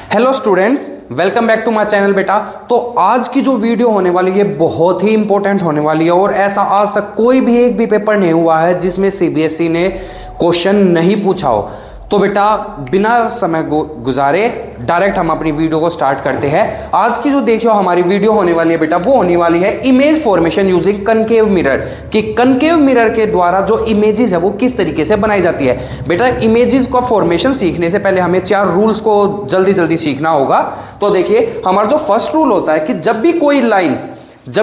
Hello students, welcome back to my channel बेटा। तो आज की जो वीडियो होने वाली है बहुत ही इंपॉर्टेंट होने वाली है और ऐसा आज तक कोई भी एक भी पेपर नहीं हुआ है जिसमें सीबीएसई ने क्वेश्चन नहीं पूछा हो। तो बेटा बिना समय गुजारे डायरेक्ट हम अपनी वीडियो को स्टार्ट करते हैं। आज की जो देखियो हमारी वीडियो होने वाली है बेटा, वो होने वाली है image formation using concave mirror, कि कनकेव मिरर के द्वारा जो इमेजेस है वो किस तरीके से बनाई जाती है। बेटा इमेजेस का फॉर्मेशन सीखने से पहले हमें 4 रूल्स को जल्दी जल्दी सीखना होगा। तो देखिए हमारा जो फर्स्ट रूल होता है कि जब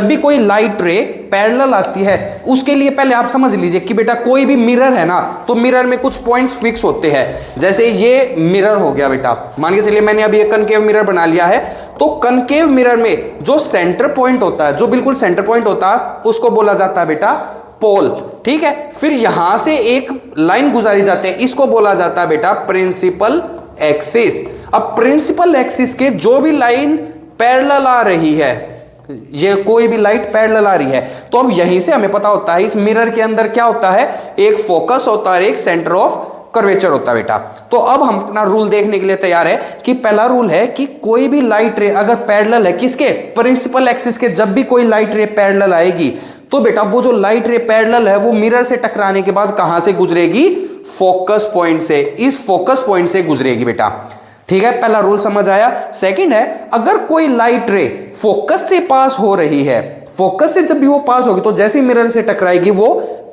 भी कोई लाइट रे पैरेलल आती है उसके लिए पहले आप समझ लीजिए कि बेटा कोई भी मिरर है ना, तो मिरर में कुछ पॉइंट्स फिक्स होते हैं। जैसे ये मिरर हो गया बेटा, मान के चलिए मैंने अभी एक कनकेव मिरर बना लिया है। तो कनकेव मिरर में जो सेंटर पॉइंट होता है, जो बिल्कुल सेंटर पॉइंट होता है, उसको बोला जाता है बेटा पोल। ठीक है, फिर यहां से एक लाइन गुजारी जाती है, इसको बोला जाता है बेटा प्रिंसिपल एक्सिस। अब प्रिंसिपल एक्सिस के जो भी लाइन पैरेलल आ रही है, ये कोई भी लाइट पैरेलल आ रही है, तो अब यहीं से हमें पता होता है इस मिरर के अंदर क्या होता है, एक फोकस होता है, एक सेंटर ऑफ कर्वेचर होता है बेटा। तो अब हम अपना रूल देखने के लिए तैयार है कि पहला रूल है कि कोई भी लाइट रे अगर पैरेलल है किसके, प्रिंसिपल एक्सिस के, जब भी कोई लाइट रे पैरेलल आएगी तो बेटा वो जो लाइट रे पैरेलल है वो मिरर से टकराने के बाद कहां से गुजरेगी, फोकस पॉइंट से, इस फोकस पॉइंट से गुजरेगी बेटा। ठीक है, पहला रूल समझ आया। सेकंड है, अगर कोई लाइट रे फोकस से पास हो रही है, फोकस से जब भी वो पास होगी तो जैसे ही मिरर से टकराएगी वो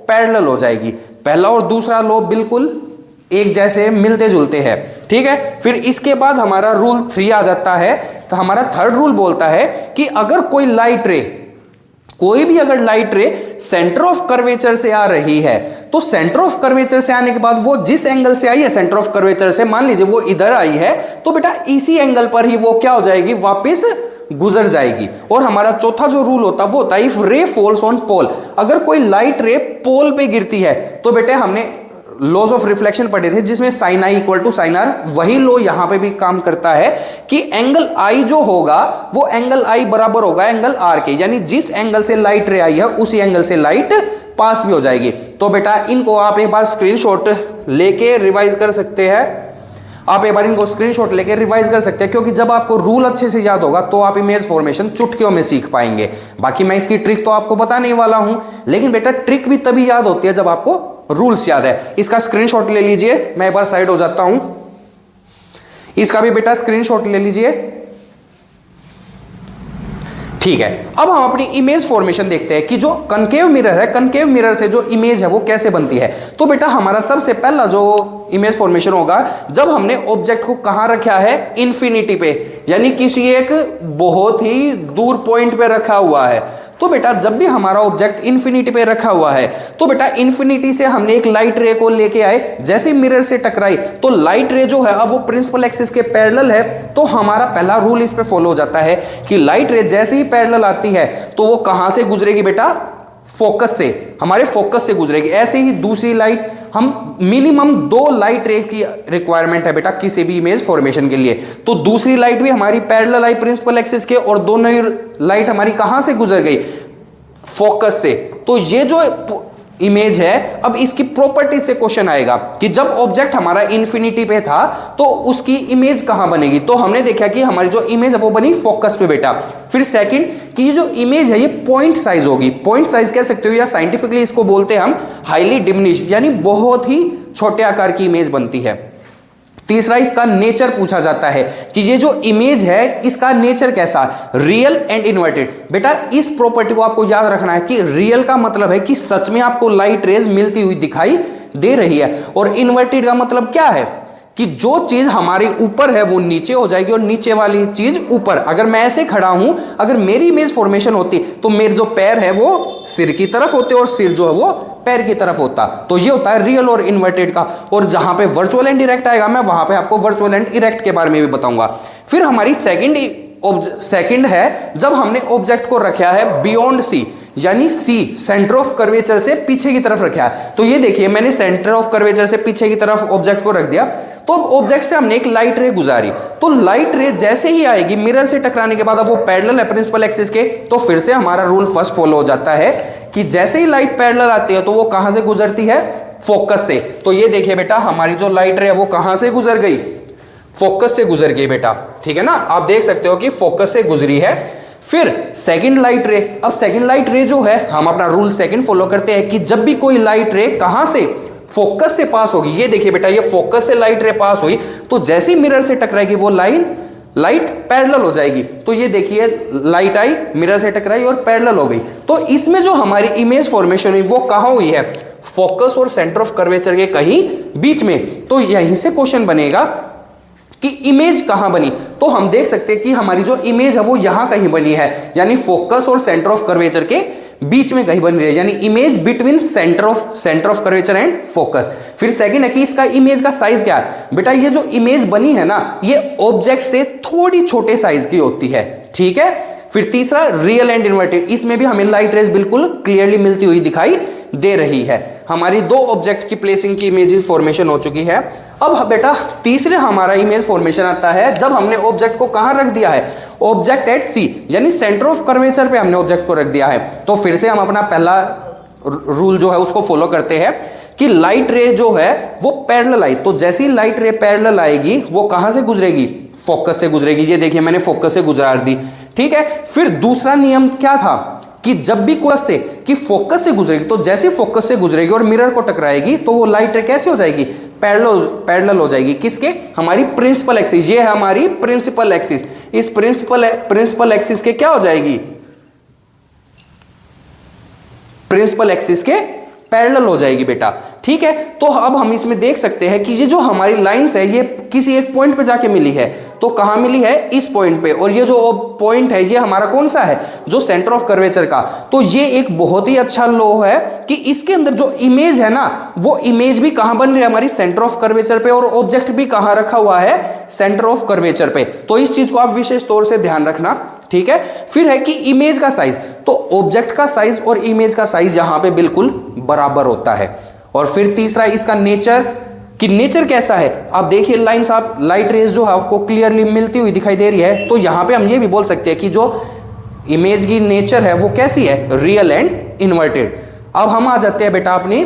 पैरेलल हो जाएगी। पहला और दूसरा लॉ बिल्कुल एक जैसे मिलते जुलते हैं। ठीक है, फिर इसके बाद हमारा रूल 3 आ जाता है। तो हमारा थर्ड रूल बोलता है कि अगर कोई भी अगर लाइट रे सेंटर ऑफ कर्वेचर से आ रही है, तो सेंटर ऑफ कर्वेचर से आने के बाद वो जिस एंगल से आई है सेंटर ऑफ कर्वेचर से, मान लीजिए वो इधर आई है, तो बेटा इसी एंगल पर ही वो क्या हो जाएगी, वापस गुजर जाएगी। और हमारा चौथा जो रूल होता है वो होता है इफ रे फॉल्स ऑन पोल। अगर कोई लाइट रे पोल पे गिरती है तो बेटे हमने लॉज ऑफ रिफ्लेक्शन पढ़े थे जिसमें sine i equal to sine r, वही लॉ यहां पे भी काम करता है कि एंगल आई जो होगा वो एंगल आई बराबर होगा एंगल आर के, यानी जिस एंगल से लाइट रे आई है उसी एंगल से लाइट पास भी हो जाएगी। तो बेटा इनको आप एक बार स्क्रीनशॉट लेके रिवाइज कर सकते हैं, क्योंकि जब आपको रूल अच्छे से याद होगा तो आप इमेज फॉर्मेशन चुटकियों में सीख पाएंगे। बाकी मैं इसकी ट्रिक तो आपको बताने वाला हूं, लेकिन बेटा ट्रिक भी तभी याद होती है जब आपको रूल्स याद है। इसका स्क्रीनशॉट ले लीजिए, मैं एक बार साइड हो जाता हूं, इसका भी बेटा स्क्रीनशॉट ले लीजिए। ठीक है, अब हम अपनी इमेज फॉर्मेशन देखते हैं कि जो कनकेव मिरर है, कनकेव मिरर से जो इमेज है वो कैसे बनती है। तो बेटा हमारा सबसे पहला जो इमेज फॉर्मेशन होगा, जब हमने ऑब्जेक्ट को कहां रखा है, इन्फिनिटी पे, यानी किसी एक बहुत ही दूर पॉइंट पे रखा हुआ है। तो बेटा जब भी हमारा ऑब्जेक्ट इन्फिनिटी पे रखा हुआ है तो बेटा इन्फिनिटी से हमने एक लाइट रे को लेके आए, जैसे मिरर से टकराई तो लाइट रे जो है अब वो प्रिंसिपल एक्सिस के पैरेलल है। तो हमारा पहला रूल इस पे फॉलो हो जाता है कि लाइट रे जैसे ही पैरेलल आती है तो वो कहां से गुजरेगी बेटा, फोकस से, हमारे फोकस से गुजरेगी। ऐसे ही दूसरी लाइट, हम मिनिमम 2 लाइट रे की रिक्वायरमेंट है बेटा किसी भी इमेज फॉर्मेशन के लिए। तो दूसरी लाइट भी हमारी पैरेलल आई प्रिंसिपल एक्सिस के, और दोनों ही लाइट हमारी कहां से गुजर गई, फोकस से। तो ये जो इमेज है, अब इसकी प्रॉपर्टी से क्वेश्चन आएगा कि जब ऑब्जेक्ट हमारा इन्फिनिटी पे था तो उसकी इमेज कहां बनेगी। तो हमने देखा कि हमारी जो इमेज है वो बनी फोकस पे बेटा। फिर सेकंड कि ये जो इमेज है ये पॉइंट साइज होगी, पॉइंट साइज कह सकते हो या साइंटिफिकली इसको बोलते हैं हम हाईली डिमिनिश, यानी बहुत ही छोटे आकार की इमेज बनती है। तीसरा इसका नेचर पूछा जाता है कि ये जो इमेज है इसका नेचर कैसा, रियल एंड इन्वर्टेड। बेटा इस प्रॉपर्टी को आपको याद रखना है कि रियल का मतलब है कि सच में आपको लाइट रेज मिलती हुई दिखाई दे रही है, और इन्वर्टेड का मतलब क्या है कि जो चीज हमारे ऊपर है वो नीचे हो जाएगी और नीचे वाली चीज ऊपर। अगर मैं ऐसे खड़ा हूं, अगर मेरी इमेज फॉर्मेशन होती तो मेरे जो पैर है वो सिर की तरफ होते और सिर जो है वो पैर की तरफ होता। तो ये होता है रियल और इन्वर्टेड का। और जहां पे वर्चुअल एंड इरेक्ट आएगा मैं वहां पे आपको वर्चुअल एंड इरेक्ट के बारे में भी बताऊंगा। फिर हमारी सेकंड है, जब हमने ऑब्जेक्ट को रखा है बियॉन्ड सी, यानी सी सेंटर ऑफ कर्वेचर से पीछे की तरफ रखा है। तो ये देखिए मैंने सेंटर ऑफ कर्वेचर से पीछे की तरफ ऑब्जेक्ट को रख दिया। तो अब ऑब्जेक्ट से हमने एक लाइट रे गुजारी, तो लाइट रे जैसे ही आएगी मिरर से टकराने के बाद, अब वो पैरेलल है प्रिंसिपल एक्सिस के, तो फिर से हमारा रूल फर्स्ट फॉलो हो जाता है कि जैसे ही लाइट पैरेलल आती है तो वो कहां से गुजरती है, फोकस से। तो ये देखिए बेटा हमारी जो लाइट रे है वो कहां से गुजर गई, फोकस से गुजर गई बेटा, ठीक है ना, आप देख सकते हो कि फोकस से गुजरी है। फिर सेकंड लाइट रे, अब सेकंड लाइट रे जो है हम अपना रूल सेकंड फॉलो करते हैं कि जब भी कोई लाइट रे कहां से, फोकस से पास होगी, ये देखिए बेटा ये फोकस से लाइट रे पास हुई तो जैसे ही मिरर से टकराएगी वो लाइट पैरेलल हो जाएगी। तो ये देखिए लाइट आई, मिरर से टकराई और पैरेलल हो गई। तो इसमें जो हमारी इमेज फॉर्मेशन हुई वो कहां हुई है, फोकस और सेंटर ऑफ कर्वेचर के कहीं बीच में। तो यहीं से क्वेश्चन बनेगा कि इमेज कहां बनी। तो हम देख सकते हैं कि हमारी जो इमेज है वो यहां कहीं बनी है, यानी फोकस और सेंटर ऑफ कर्वेचर के बीच में कहीं बन रही है, यानी image between centre of curvature and focus. फिर सेकंड है कि इसका इमेज का साइज क्या है। बेटा ये जो इमेज बनी है ना, ये ऑब्जेक्ट से थोड़ी छोटे साइज की होती है, ठीक है। फिर तीसरा रियल एंड इन्वर्टेड, इसमें भी हमें लाइट रेज बिल्कुल क्लियरली मिलती हुई दिखाई दे रही है। हमारी दो ऑब्जेक्ट की प्लेसिंग की इमेज फॉर्मेशन हो चुकी है। अब बेटा तीसरे हमारा इमेज फॉर्मेशन आता है जब हमने ऑब्जेक्ट को कहां रख दिया है, ऑब्जेक्ट एट सी, यानी सेंटर ऑफ कर्वेचर पे हमने ऑब्जेक्ट को रख दिया है। तो फिर से हम अपना पहला रूल जो है उसको फॉलो करते हैं कि लाइट रे जो है वो पैरेलल आई, तो जैसी लाइट रे पैरेलल आएगी वो कहां से गुजरेगी, फोकस से गुजरेगी। ये देखिए मैंने फोकस से गुजार दी, ठीक है। फिर दूसरा नियम क्या था कि जब भी फोकस से गुजरेगी तो जैसे फोकस से गुजरेगी और मिरर को टकराएगी तो वो लाइट रे कैसे हो जाएगी, पैरेलल हो जाएगी। किसके, हमारी प्रिंसिपल एक्सिस, ये है हमारी प्रिंसिपल एक्सिस। इस प्रिंसिपल एक्सिस के क्या हो जाएगी, प्रिंसिपल एक्सिस के पैरेलल हो जाएगी बेटा, ठीक है। तो अब हम इसमें देख सकते हैं कि ये जो हमारी लाइंस है ये किसी एक पॉइंट पे जाके मिली है, तो कहां मिली है, इस पॉइंट पे। और ये जो पॉइंट है ये हमारा कौन सा है, जो सेंटर ऑफ कर्वेचर का। तो ये एक बहुत ही अच्छा लॉ है कि इसके अंदर जो इमेज है ना, वो इमेज भी कहां बन रही है, हमारी सेंटर ऑफ कर्वेचर पे, और ऑब्जेक्ट भी कहां रखा हुआ है, सेंटर ऑफ कर्वेचर पे। तो इस चीज को आप विशेष तौर से ध्यान रखना, ठीक है। फिर है कि इमेज का साइज, तो ऑब्जेक्ट का साइज और इमेज का साइज यहां पे बिल्कुल बराबर होता है। और फिर तीसरा इसका नेचर, कि नेचर कैसा है। आप देखिए लाइंस, आप लाइट रेज जो है आपको क्लियरली मिलती हुई दिखाई दे रही है, तो यहां पे हम ये भी बोल सकते हैं कि जो इमेज की नेचर है वो कैसी है, रियल एंड इन्वर्टेड। अब हम आ जाते हैं बेटा अपनी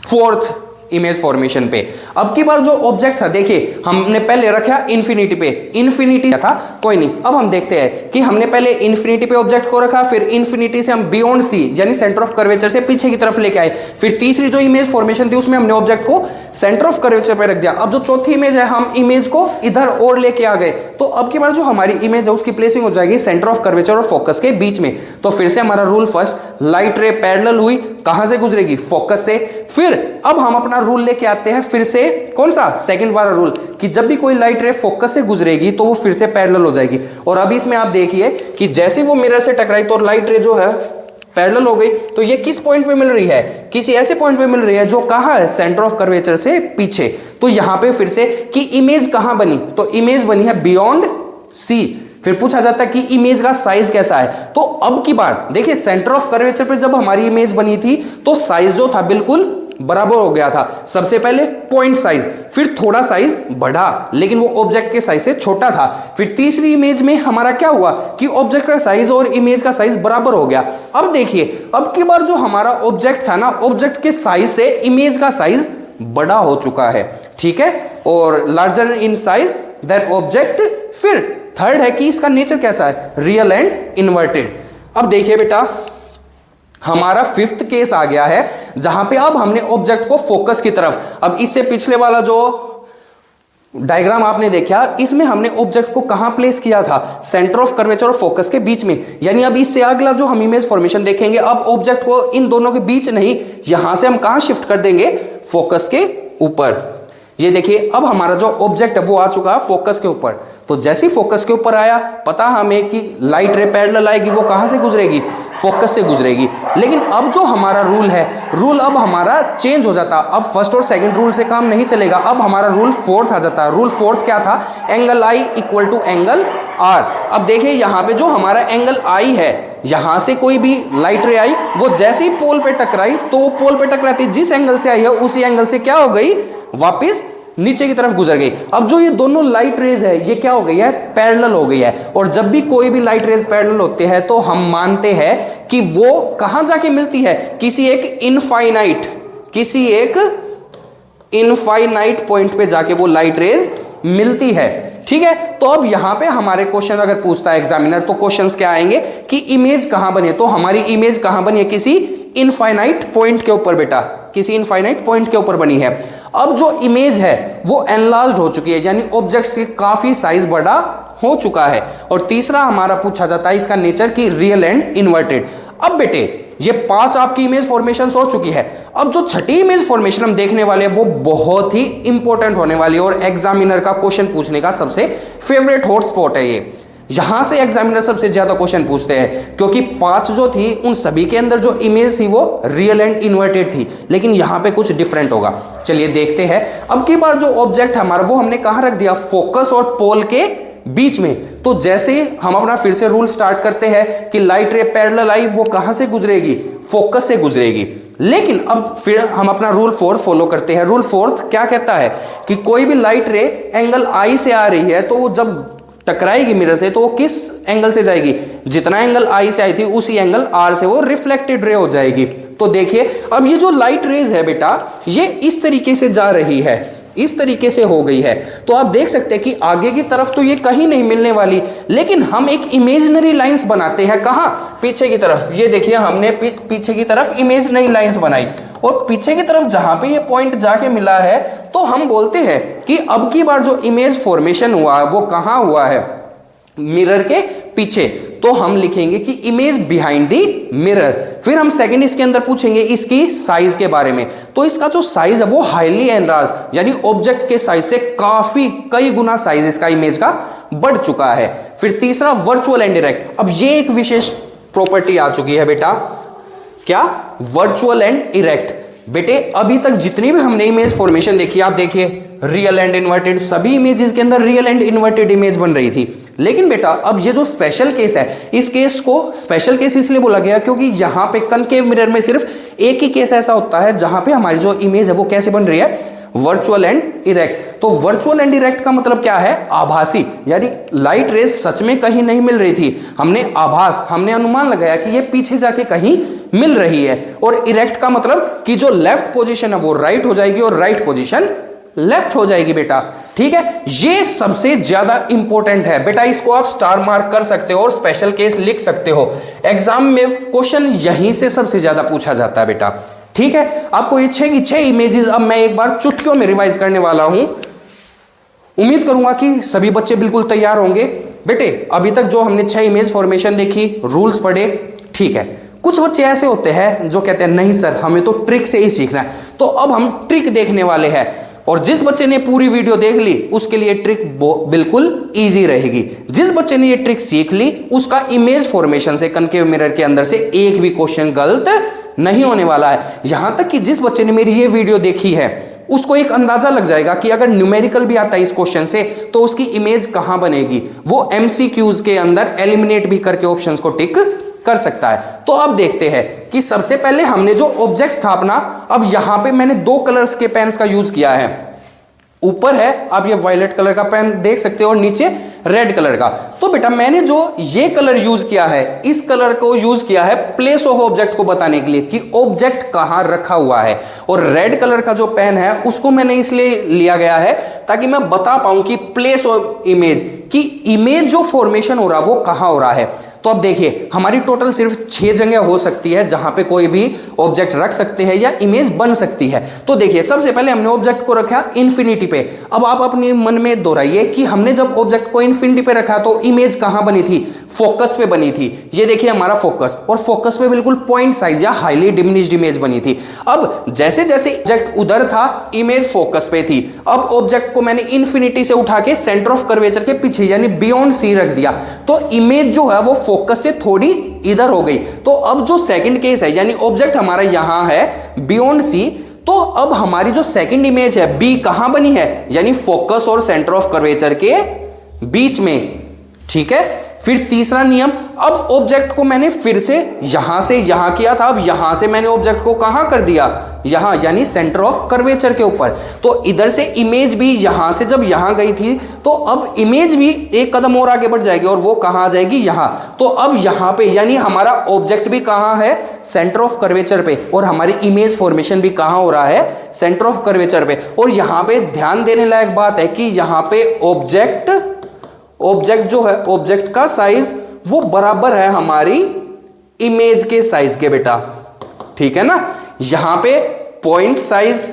फोर्थ इमेज फॉर्मेशन पे। अब की बार जो ऑब्जेक्ट था, देखिए हमने पहले रखा इन्फिनिटी पे, इन्फिनिटी था कोई नहीं। अब हम देखते हैं कि हमने पहले इन्फिनिटी पे ऑब्जेक्ट को रखा, फिर इन्फिनिटी से हम बियॉन्ड सी यानी सेंटर ऑफ कर्वेचर से पीछे की तरफ लेके आए। फिर तीसरी जो इमेज फॉर्मेशन थी उसमें हमने ऑब्जेक्ट को सेंटर ऑफ कर्वेचर पे रख दिया। अब जो चौथी इमेज है हम इमेज को इधर और लेके आ गए, तो अब की बार जो हमारी इमेज है उसकी प्लेसिंग हो जाएगी सेंटर ऑफ कर्वेचर और फोकस के बीच में। तो फिर से हमारा rule first, light ray parallel हुई, कहां से गुजरेगी, फोकस से। फिर अब हम अपना रूल लेके आते हैं फिर से, कौन सा, सेकंड वाला रूल, कि जब भी कोई लाइट रे फोकस से गुजरेगी तो वो फिर से पैरेलल हो जाएगी। और अब इसमें आप देखिए कि जैसे वो मिरर से टकराई तो लाइट रे जो है पैरेलल हो गई। तो ये किस पॉइंट पे मिल रही है, किसी ऐसे पॉइंट पे मिल रही है जो कहां है, सेंटर ऑफ कर्वेचर से पीछे। तो यहां पे फिर से कि इमेज कहां बनी, तो इमेज बनी है बियॉन्ड सी। फिर पूछा जाता है कि इमेज का साइज कैसा है। तो अब की बार देखिए सेंटर ऑफ कर्वेचर पे जब हमारी इमेज बनी थी तो साइज जो था बिल्कुल बराबर हो गया था। सबसे पहले पॉइंट साइज, फिर थोड़ा साइज बढ़ा लेकिन वो ऑब्जेक्ट के साइज से छोटा था। फिर तीसरी इमेज में हमारा क्या हुआ कि ऑब्जेक्ट का साइज और इमेज का साइज बराबर हो गया। अब देखिए अब की बार जो हमारा ऑब्जेक्ट था ना, ऑब्जेक्ट के साइज से इमेज का साइज बड़ा हो चुका है, ठीक है, और larger in size than object. फिर थर्ड है कि इसका नेचर कैसा है, रियल एंड इन्वर्टेड। अब देखिए बेटा हमारा फिफ्थ केस आ गया है जहां पे अब हमने ऑब्जेक्ट को फोकस की तरफ, अब इससे पिछले वाला जो डायग्राम आपने देखा इसमें हमने ऑब्जेक्ट को कहां प्लेस किया था, सेंटर ऑफ कर्वेचर और फोकस के बीच में। यानी अब इससे अगला जो हम इमेज फॉर्मेशन देखेंगे, अब ऑब्जेक्ट को इन दोनों के बीच नहीं, यहां से हम कहां शिफ्ट कर देंगे, फोकस के ऊपर। ये देखिए अब हमारा जो ऑब्जेक्ट है वो आ चुका है फोकस के ऊपर। तो जैसे ही फोकस के ऊपर आया, पता हमें कि लाइट रे पैरेलल आएगी, वो कहां से गुजरेगी, फोकस से गुजरेगी। लेकिन अब जो हमारा रूल है, रूल अब हमारा चेंज हो जाता। अब फर्स्ट और सेकंड रूल से काम नहीं चलेगा, अब हमारा रूल फोर्थ आ जाता है। रूल फोर्थ क्या था, angle i equal to angle r. अब देखिए यहां पे जो हमारा एंगल आई है, यहां से कोई भी लाइट रे आई, वो जैसे ही पोल पे टकराई तो वो पोल पे टकराती जिस एंगल से आई है उसी एंगल से क्या हो गई, वापिस नीचे की तरफ गुजर गई। अब जो ये दोनों लाइट रेज है ये क्या हो गई है, पैरेलल हो गई है। और जब भी कोई भी लाइट रेज पैरेलल होते हैं तो हम मानते हैं कि वो कहां जाके मिलती है, किसी एक इनफाइनाइट पॉइंट पे जाके वो लाइट रेज मिलती है। ठीक है, तो अब यहां पे हमारे क्वेश्चन अगर पूछता है एग्जामिनर तो क्वेश्चंस क्या आएंगे कि इमेज कहां बनी है, तो हमारी इमेज कहां बनी है, किसी इनफाइनाइट पॉइंट के ऊपर बेटा, किसी इनफाइनाइट पॉइंट के ऊपर बनी है। अब जो इमेज है वो एनलार्ज्ड हो चुकी है, यानी ऑब्जेक्ट से काफी साइज बड़ा हो चुका है। और तीसरा हमारा पूछा जाता है इसका नेचर की रियल एंड इन्वर्टेड। अब बेटे ये 5 आपकी इमेज फॉर्मेशन हो चुकी है। अब जो छठी इमेज फॉर्मेशन हम देखने वाले हैं वो बहुत ही इंपॉर्टेंट होने वाली है और एग्जामिनर का क्वेश्चन पूछने का सबसे फेवरेट हॉटस्पॉट है ये। यहां से एग्जामिनर सबसे ज्यादा क्वेश्चन पूछते हैं, क्योंकि 5 जो थी उन सभी के अंदर जो इमेज थी वो रियल एंड इन्वर्टेड थी, लेकिन यहां पे कुछ डिफरेंट होगा। चलिए देखते हैं। अब की बार जो ऑब्जेक्ट हमारा वो हमने कहां रख दिया, फोकस और पोल के बीच में। तो जैसे हम अपना फिर से रूल स्टार्ट करते हैं कि लाइट रे पैरेलल आई, वो कहां से गुजरेगी, फोकस से गुजरेगी। लेकिन अब फिर हम अपना रूल 4 फॉलो करते हैं। रूल 4 क्या कहता है कि कोई भी लाइट रे एंगल आई से आ रही है तो वो जब टकराएगी मिरर से तो वो किस एंगल से जाएगी, जितना एंगल आई से आई थी उसी एंगल आर से वो रिफ्लेक्टेड रे हो जाएगी। तो देखिए अब ये जो लाइट रेज है बेटा ये इस तरीके से जा रही है, इस तरीके से हो गई है। तो आप देख सकते हैं कि आगे की तरफ तो ये कहीं नहीं मिलने वाली, लेकिन हम एक इमेजिनरी लाइंस बनाते हैं। कहां, पीछे की तरफ। ये देखिए हमने पीछे की तरफ इमेजिनरी लाइंस बनाई और पीछे की तरफ जहां पे ये पॉइंट जाके मिला है तो हम बोलते हैं कि अब की बार जो इमेज फॉर्मेशन हुआ है वो कहां हुआ है, मिरर के पीछे। तो हम लिखेंगे कि इमेज बिहाइंड दी मिरर। फिर हम सेकंड इसके अंदर पूछेंगे इसकी साइज के बारे में। तो इसका जो साइज है वो हाईली एनलार्ज, यानी ऑब्जेक्ट के साइज से काफी कई गुना साइज इसका इमेज का बढ़ चुका है। फिर तीसरा वर्चुअल एंड डायरेक्ट। अब ये एक विशेष प्रॉपर्टी आ चुकी है बेटा, क्या, वर्चुअल एंड इरेक्ट। बेटे अभी तक जितनी भी हमने इमेज फॉर्मेशन देखी, आप देखिए रियल एंड इन्वर्टेड, सभी इमेजेस के अंदर रियल एंड इन्वर्टेड इमेज बन रही थी। लेकिन बेटा अब ये जो स्पेशल केस है, इस केस को स्पेशल केस इसलिए बोला गया क्योंकि यहां पे कनकेव मिरर में सिर्फ एक ही केस ऐसा होता है जहां पे हमारी जो इमेज है वो कैसे बन रही है, वर्चुअल एंड इरेक्ट। तो वर्चुअल एंड इरेक्ट का मतलब क्या है, आभासी, यानी लाइट रेज सच में कहीं नहीं मिल रही थी, हमने आभास, हमने अनुमान लगाया कि ये पीछे जाके कहीं मिल रही है। और इरेक्ट का मतलब कि जो लेफ्ट पोजीशन है वो राइट हो जाएगी और राइट पोजीशन लेफ्ट हो जाएगी बेटा। ठीक है, ये सबसे ज्यादा इंपॉर्टेंट है बेटा, इसको आप स्टार मार्क कर सकते हो और स्पेशल केस लिख सकते हो। एग्जाम में क्वेश्चन यहीं से सबसे ज्यादा पूछा जाता है बेटा। ठीक है, आपको ये 6 इमेजेस अब मैं एक बार चुटकियों में रिवाइज करने वाला हूं। उम्मीद करूंगा कि सभी बच्चे बिल्कुल तैयार होंगे। बेटे अभी तक जो हमने 6 इमेज फॉर्मेशन देखी, रूल्स पढ़े, ठीक है। कुछ बच्चे ऐसे होते हैं जो कहते हैं नहीं सर हमें तो ट्रिक से ही सीखना है, तो अब हम ट्रिक देखने वाले हैं। और जिस बच्चे ने पूरी वीडियो देख ली उसके लिए ट्रिक बिल्कुल इजी रहेगी। जिस बच्चे ने ये ट्रिक सीख ली उसका इमेज फॉर्मेशन से कनकेव मिरर के अंदर से एक भी क्वेश्चन गलत नहीं होने वाला है। यहां तक कि जिस बच्चे ने मेरी ये वीडियो देखी है उसको एक अंदाजा लग जाएगा कि अगर न्यूमेरिकल भी आता है इस क्वेश्चन से तो उसकी इमेज कहां बनेगी, वो एमसीक्यूज के अंदर एलिमिनेट भी करके ऑप्शंस को टिक कर सकता है। तो अब देखते हैं कि सबसे पहले हमने जो ऑब्जेक्ट था अपना, अब यहां पे मैंने 2 कलर्स के पेन्स का यूज किया है। ऊपर है आप ये वायलेट कलर का पेन देख सकते हो और नीचे रेड कलर का। तो बेटा मैंने जो ये कलर यूज किया है, इस कलर को यूज किया है प्लेस ऑफ ऑब्जेक्ट को बताने के लिए कि ऑब्जेक्ट कहां रखा हुआ है। और रेड कलर का जो पेन है उसको मैंने इसलिए लिया गया है ताकि मैं बता पाऊं कि प्लेस ऑफ इमेज, कि इमेज जो फॉर्मेशन हो रहा है वो कहां हो रहा है। तो अब देखिए हमारी टोटल सिर्फ 6 जगह हो सकती है जहां पे कोई भी ऑब्जेक्ट रख सकते हैं या इमेज बन सकती है। तो देखिए सबसे पहले हमने ऑब्जेक्ट को रखा इन्फिनिटी पे। अब आप अपने मन में दोहराइए कि हमने जब ऑब्जेक्ट को इन्फिनिटी पे रखा तो इमेज कहां बनी थी, फोकस पे बनी थी। ये देखिए हमारा फोकस, और फोकस पे बिल्कुल पॉइंट साइज या हाईली डिमिनिश्ड इमेज बनी थी। अब जैसे जैसे ऑब्जेक्ट उधर था इमेज फोकस पे थी। अब ऑब्जेक्ट को मैंने इन्फिनिटी से उठा के सेंटर ऑफ कर्वेचर के पीछे यानी बियॉन्ड सी रख दिया, तो इमेज जो है वो फोकस से थोड़ी इधर हो गई। तो अब जो सेकंड केस है यानी ऑब्जेक्ट हमारा यहां है बियॉन्ड सी, तो अब हमारी जो सेकंड इमेज है बी कहां बनी है, यानी फोकस और सेंटर ऑफ कर्वेचर के बीच में। ठीक है, फिर तीसरा नियम, अब ऑब्जेक्ट को मैंने फिर से यहां किया था, अब यहां से मैंने ऑब्जेक्ट को कहां कर दिया, यहां, यानी सेंटर ऑफ कर्वेचर के ऊपर। तो इधर से इमेज भी यहां से जब यहां गई थी, तो अब इमेज भी एक कदम और आगे बढ़ जाएगी और वो कहां आ जाएगी, यहां। तो अब यहां पे यानी हमारा ऑब्जेक्ट भी कहां है, सेंटर ऑफ कर्वेचर पे, और हमारी इमेज फॉर्मेशन भी कहां हो रहा है, सेंटर ऑफ कर्वेचर पे। और यहां पे ध्यान देने लायक बात है कि यहां पे ऑब्जेक्ट जो है, ऑब्जेक्ट का साइज वो बराबर है हमारी इमेज के साइज के बेटा, ठीक है ना। यहां पे पॉइंट साइज,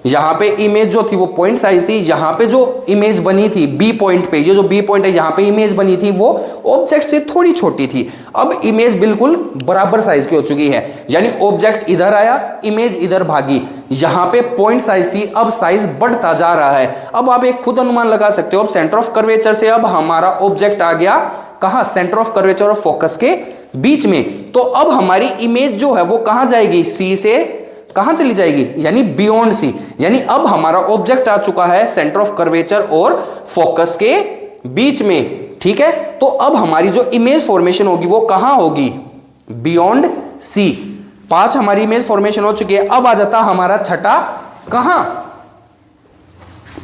यहां पे इमेज जो थी वो पॉइंट साइज थी, यहां पे जो इमेज बनी थी बी पॉइंट पे, ये जो बी पॉइंट है यहां पे इमेज बनी थी वो ऑब्जेक्ट से थोड़ी छोटी थी। अब इमेज बिल्कुल बराबर साइज की हो चुकी है, यानी ऑब्जेक्ट इधर आया, इमेज इधर भागी। यहां पे पॉइंट साइज थी, अब साइज बढ़ता जा रहा है। अब आप एक खुद अनुमान लगा सकते हो, अब सेंटर ऑफ कर्वेचर से अब हमारा ऑब्जेक्ट आ गया कहां, सेंटर ऑफ कर्वेचर और फोकस के बीच में। तो अब हमारी इमेज जो है वो कहां जाएगी, सी से कहां चली जाएगी, यानी बियॉन्ड सी, यानी अब हमारा ऑब्जेक्ट आ चुका है सेंटर ऑफ कर्वेचर और फोकस के बीच में, ठीक है। तो अब हमारी जो इमेज फॉर्मेशन होगी वो कहां होगी, बियॉन्ड सी। 5 हमारी इमेज फॉर्मेशन हो चुकी है। अब आ जाता हमारा छठा, कहां,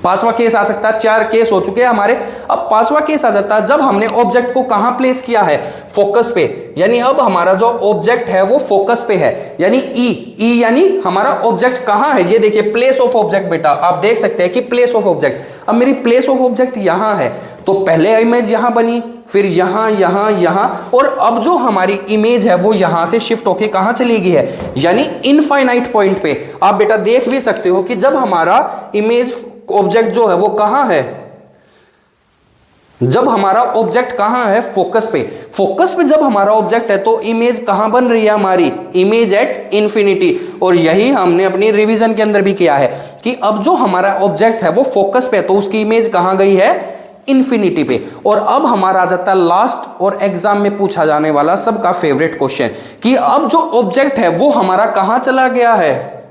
5वां केस आ सकता है, 4 केस हो चुके हैं हमारे। अब 5वां केस आ जाता है जब हमने ऑब्जेक्ट को कहां प्लेस किया है, फोकस पे, यानी अब हमारा जो ऑब्जेक्ट है वो फोकस पे है, यानी ई यानी हमारा ऑब्जेक्ट कहां है, ये देखिए प्लेस ऑफ ऑब्जेक्ट बेटा, आप देख सकते हैं कि प्लेस ऑफ ऑब्जेक्ट। अब मेरी प्लेस ऑफ ऑब्जेक्ट यहां है, तो पहले इमेज यहां बनी, फिर यहां यहां यहां, और अब जो हमारी इमेज है वो यहां से शिफ्ट होके कहां चली गई है, यानी इनफाइनाइट पॉइंट पे। आप बेटा देख भी सकते हो कि जब हमारा इमेज ऑब्जेक्ट जो है वो कहां है, जब हमारा ऑब्जेक्ट कहां है, फोकस पे। फोकस पे जब हमारा ऑब्जेक्ट है तो इमेज कहां बन रही है हमारी, इमेज एट इंफिनिटी। और यही हमने अपनी रिवीजन के अंदर भी किया है कि अब जो हमारा ऑब्जेक्ट है वो फोकस पे, तो उसकी इमेज कहां गई है, इंफिनिटी पे। और अब हमारा आ जाता है लास्ट और एग्जाम में पूछा जाने वाला सबका फेवरेट क्वेश्चन, कि अब जो ऑब्जेक्ट है वो हमारा कहां चला गया है,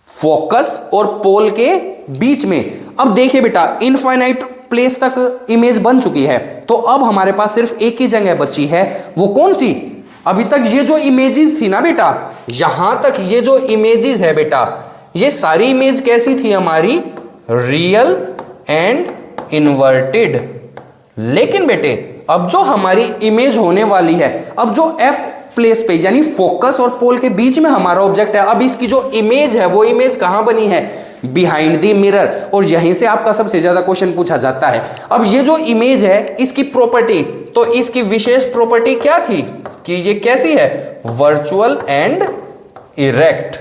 फोकस और पोल के बीच में। अब देखिए बेटा, इनफाइनाइट प्लेस तक इमेज बन चुकी है, तो अब हमारे पास सिर्फ एक ही जगह बची है, वो कौन सी, अभी तक ये जो इमेजेस थी ना बेटा, यहां तक ये जो इमेजेस है बेटा, ये सारी इमेज कैसी थी हमारी, रियल एंड इन्वर्टेड। लेकिन बेटे अब जो हमारी इमेज होने वाली है, अब जो एफ प्लेस पे यानी फोकस और पोल के बीच में हमारा ऑब्जेक्ट है, अब इसकी जो इमेज है वो इमेज कहां बनी है, बिहाइंड द मिरर। और यहीं से आपका सबसे ज्यादा क्वेश्चन पूछा जाता है। अब ये जो इमेज है इसकी प्रॉपर्टी, तो इसकी विशेष प्रॉपर्टी क्या थी कि ये कैसी है, वर्चुअल एंड इरेक्ट,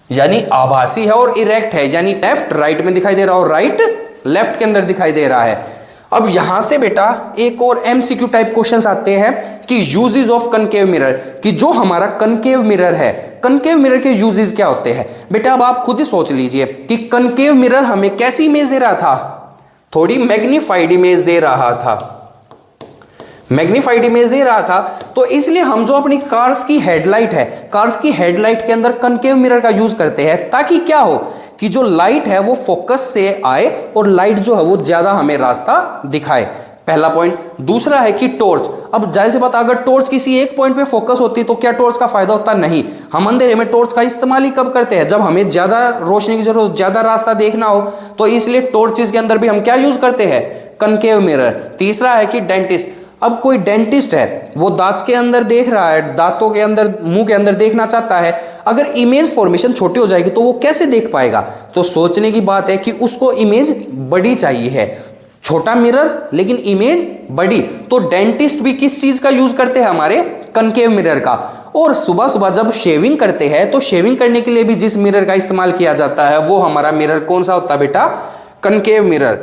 यानी आभासी है और इरेक्ट है, यानी लेफ्ट राइट में दिखाई दे रहा है और राइट लेफ्ट के अंदर दिखाई दे रहा है। अब यहां से बेटा एक और एमसीक्यू टाइप क्वेश्चंस आते हैं कि यूजेस ऑफ कनकेव मिरर, कि जो हमारा कनकेव मिरर है, कनकेव मिरर के यूजेस क्या होते हैं बेटा। अब आप खुद ही सोच लीजिए कि कनकेव मिरर हमें कैसी इमेज दे रहा था, थोड़ी मैग्नीफाइड इमेज दे रहा था, मैग्नीफाइड इमेज दे रहा था। तो इसलिए हम जो अपनी कार्स की हेडलाइट है, कार्स की हेडलाइट के अंदर कनकेव मिरर का यूज करते हैं, ताकि क्या हो कि जो लाइट है वो फोकस से आए और लाइट जो है वो ज्यादा हमें रास्ता दिखाए, पहला पॉइंट। दूसरा है कि टॉर्च, अब जाहिर सी बात अगर टॉर्च किसी एक पॉइंट पे फोकस होती तो क्या टॉर्च का फायदा होता, नहीं। हम अंधेरे में टॉर्च का इस्तेमाल ही कब करते हैं, जब हमें ज्यादा रोशनी की जरूरत, ज्यादा रास्ता देखना हो, तो इसलिए टॉर्चेस के अंदर भी हम क्या यूज करते हैं, कनकेव मिरर। तीसरा है कि डेंटिस्ट, अब कोई डेंटिस्ट है वो दांत के अंदर देख रहा है, दांतों के अंदर, मुंह के अंदर देखना चाहता है, अगर इमेज फॉर्मेशन छोटी हो जाएगी तो वो कैसे देख पाएगा। तो सोचने की बात है कि उसको इमेज बड़ी चाहिए है, छोटा मिरर लेकिन इमेज बड़ी। तो डेंटिस्ट भी किस चीज का यूज करते हैं, हमारे कनकेव मिरर का। और सुबह सुबह जब शेविंग करते हैं तो शेविंग करने के लिए भी जिस मिरर का इस्तेमाल किया जाता है वो हमारा मिरर कौन सा होता है बेटा, कनकेव मिरर।